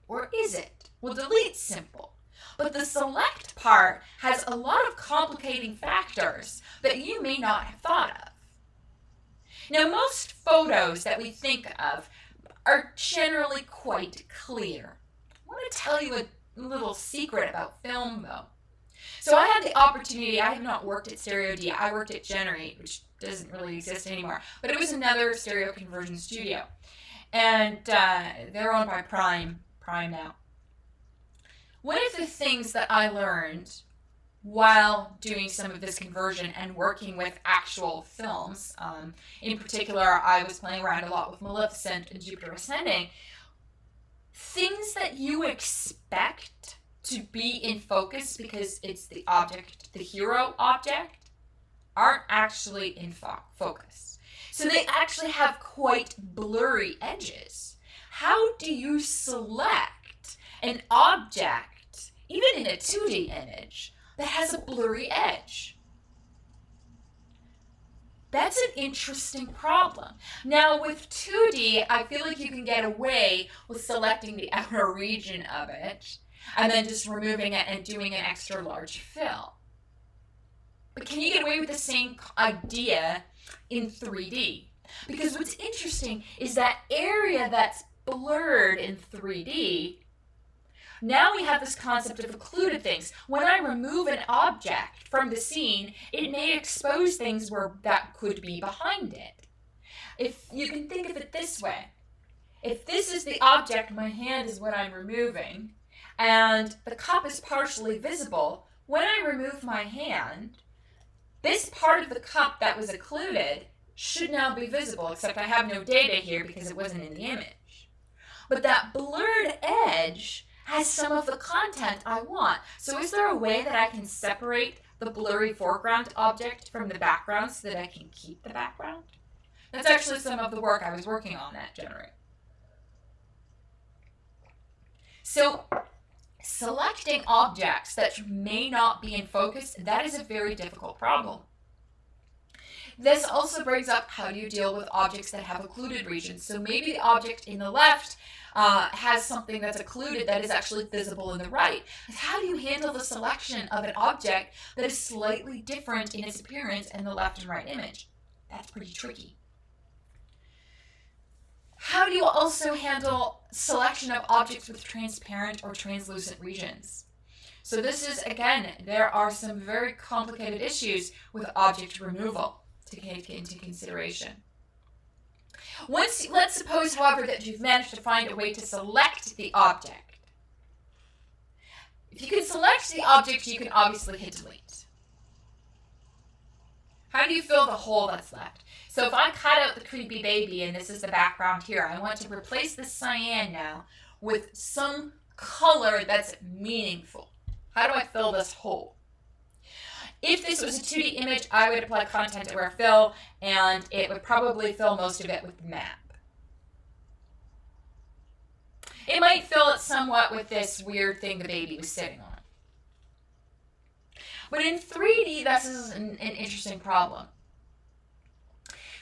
Or is it? Well, delete's simple. But the select part has a lot of complicating factors that you may not have thought of. Now, most photos that we think of are generally quite clear. I want to tell you a little secret about film, though. So I had the opportunity, I have not worked at Stereo D, I worked at Generate, which doesn't really exist anymore, but it was another stereo conversion studio. And they're owned by Prime now. One of the things that I learned while doing some of this conversion and working with actual films, in particular, I was playing around a lot with Maleficent and Jupiter Ascending, things that you expect to be in focus because it's the object, the hero object, aren't actually in focus. So they actually have quite blurry edges. How do you select an object, even in a 2D image, that has a blurry edge? That's an interesting problem. Now with 2D, I feel like you can get away with selecting the outer region of it and then just removing it and doing an extra large fill. But can you get away with the same idea in 3D? Because what's interesting is that area that's blurred in 3D, now we have this concept of occluded things. When I remove an object from the scene, it may expose things where that could be behind it. If you can think of it this way, if this is the object, my hand is what I'm removing, and the cup is partially visible, when I remove my hand, this part of the cup that was occluded should now be visible, except I have no data here because it wasn't in the image. But that blurred edge has some of the content I want. So is there a way that I can separate the blurry foreground object from the background so that I can keep the background? That's actually some of the work I was working on at Generate. So selecting objects that may not be in focus, that is a very difficult problem. This also brings up how do you deal with objects that have occluded regions. So maybe the object in the left has something that's occluded that is actually visible in the right. How do you handle the selection of an object that is slightly different in its appearance in the left and right image? That's pretty tricky. How do you also handle selection of objects with transparent or translucent regions? So this is, again, there are some very complicated issues with object removal to take into consideration. Let's suppose, however, that you've managed to find a way to select the object. If you can select the object, you can obviously hit delete. How do you fill the hole that's left? So if I cut out the creepy baby and this is the background here, I want to replace the cyan now with some color that's meaningful. How do I fill this hole? If this was a 2D image, I would apply content aware fill, and it would probably fill most of it with the map. It might fill it somewhat with this weird thing the baby was sitting on. But in 3D, this is an interesting problem.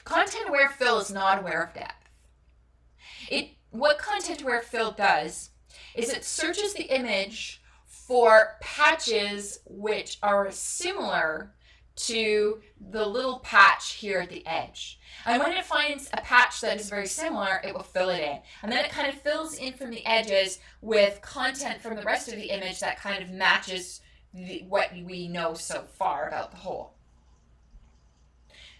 Content aware fill is not aware of depth. What content aware fill does is it searches the image for patches which are similar to the little patch here at the edge. And when it finds a patch that is very similar, it will fill it in. And then it kind of fills in from the edges with content from the rest of the image that kind of matches what we know so far about the whole.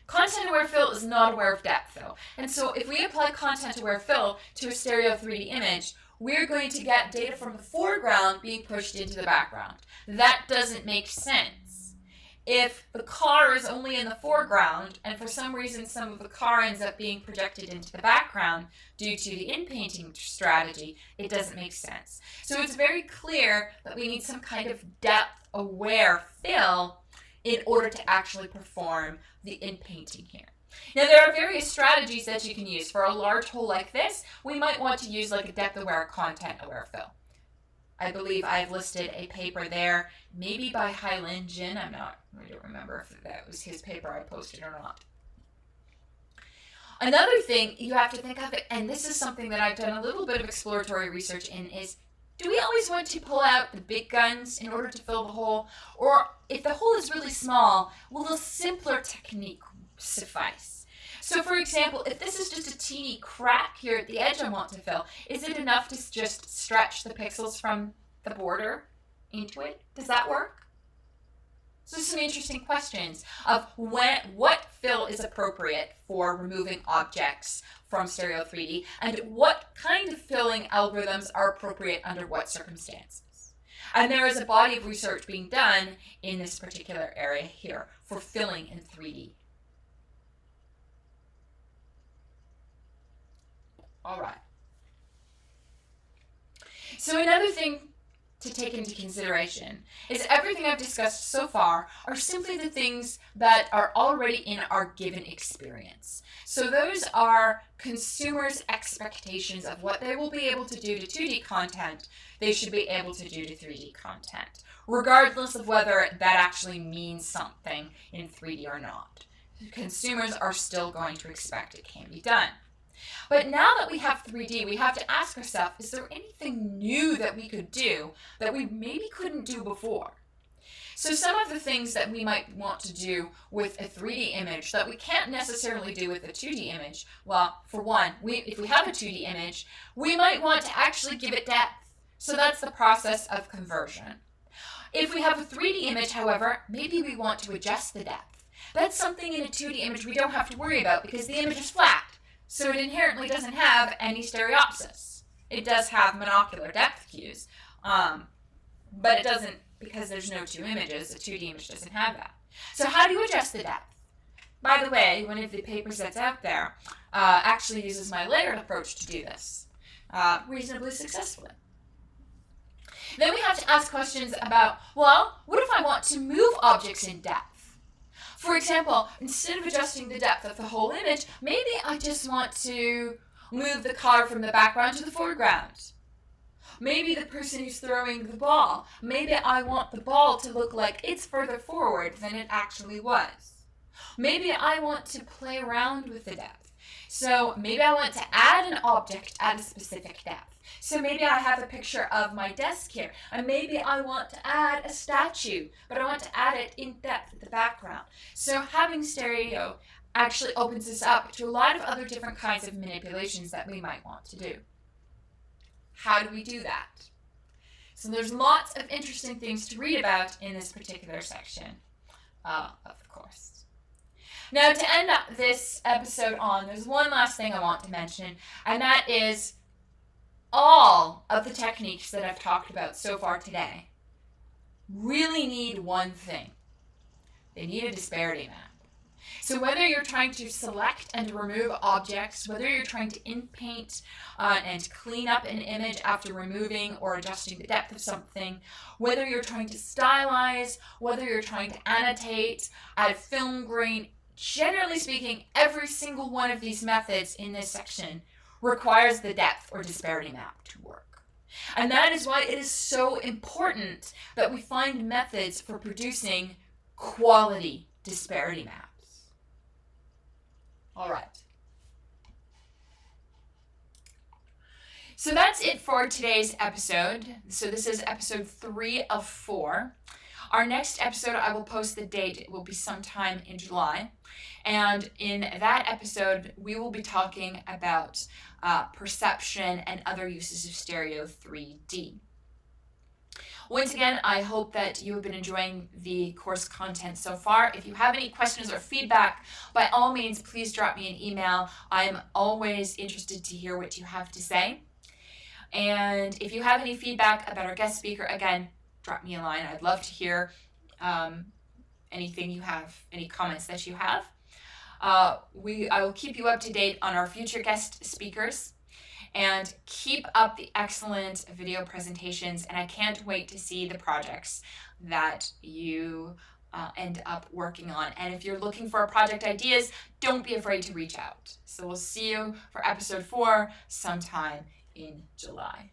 Content-aware fill is not aware of depth, though. And so if we apply content-aware fill to a stereo 3D image, we're going to get data from the foreground being pushed into the background. That doesn't make sense. if the car is only in the foreground and for some reason some of the car ends up being projected into the background due to the in-painting strategy, it doesn't make sense. So it's very clear that we need some kind of depth-aware fill in order to actually perform the in-painting here. Now, there are various strategies that you can use. For a large hole like this, we might want to use like a depth-aware, content-aware fill. I believe I've listed a paper there, maybe by Hylinjin. I don't remember if that was his paper I posted or not. Another thing you have to think of, and this is something that I've done a little bit of exploratory research in, is do we always want to pull out the big guns in order to fill the hole? Or if the hole is really small, will a simpler technique suffice? So for example, if this is just a teeny crack here at the edge I want to fill, is it enough to just stretch the pixels from the border into it? Does that work? So some interesting questions of what fill is appropriate for removing objects from Stereo 3D, and what kind of filling algorithms are appropriate under what circumstances. And there is a body of research being done in this particular area here for filling in 3D. All right. So another thing to take into consideration is everything I've discussed so far are simply the things that are already in our given experience. So those are consumers' expectations of what they will be able to do to 2D content, they should be able to do to 3D content, regardless of whether that actually means something in 3D or not. Consumers are still going to expect it can be done. But now that we have 3D, we have to ask ourselves, is there anything new that we could do that we maybe couldn't do before? So some of the things that we might want to do with a 3D image that we can't necessarily do with a 2D image, well, for one, if we have a 2D image, we might want to actually give it depth. So that's the process of conversion. If we have a 3D image, however, maybe we want to adjust the depth. That's something in a 2D image we don't have to worry about because the image is flat. So it inherently doesn't have any stereopsis. It does have monocular depth cues, but it doesn't, because there's no two images, a 2D image doesn't have that. So how do you adjust the depth? By the way, one of the papers that's out there actually uses my layered approach to do this reasonably successfully. Then we have to ask questions about, well, what if I want to move objects in depth? For example, instead of adjusting the depth of the whole image, maybe I just want to move the car from the background to the foreground. Maybe the person who's throwing the ball, maybe I want the ball to look like it's further forward than it actually was. Maybe I want to play around with the depth. So maybe I want to add an object at a specific depth. So maybe I have a picture of my desk here, and maybe I want to add a statue, but I want to add it in depth at the background. So having stereo actually opens us up to a lot of other different kinds of manipulations that we might want to do. How do we do that? So there's lots of interesting things to read about in this particular section of the course. Now, to end up this episode on, there's one last thing I want to mention, and that is all of the techniques that I've talked about so far today really need one thing. They need a disparity map. So whether you're trying to select and remove objects, whether you're trying to in-paint and clean up an image after removing or adjusting the depth of something, whether you're trying to stylize, whether you're trying to annotate, add film grain, generally speaking, every single one of these methods in this section requires the depth or disparity map to work. And that is why it is so important that we find methods for producing quality disparity maps. All right. So that's it for today's episode. So this is episode 3 of 4. Our next episode, I will post the date. It will be sometime in July. And in that episode, we will be talking about perception and other uses of Stereo 3D. Once again, I hope that you have been enjoying the course content so far. If you have any questions or feedback, by all means, please drop me an email. I'm always interested to hear what you have to say. And if you have any feedback about our guest speaker, again, drop me a line. I'd love to hear anything you have, any comments that you have. I will keep you up to date on our future guest speakers, and keep up the excellent video presentations. And I can't wait to see the projects that you end up working on. And if you're looking for project ideas, don't be afraid to reach out. So we'll see you for episode 4 sometime in July.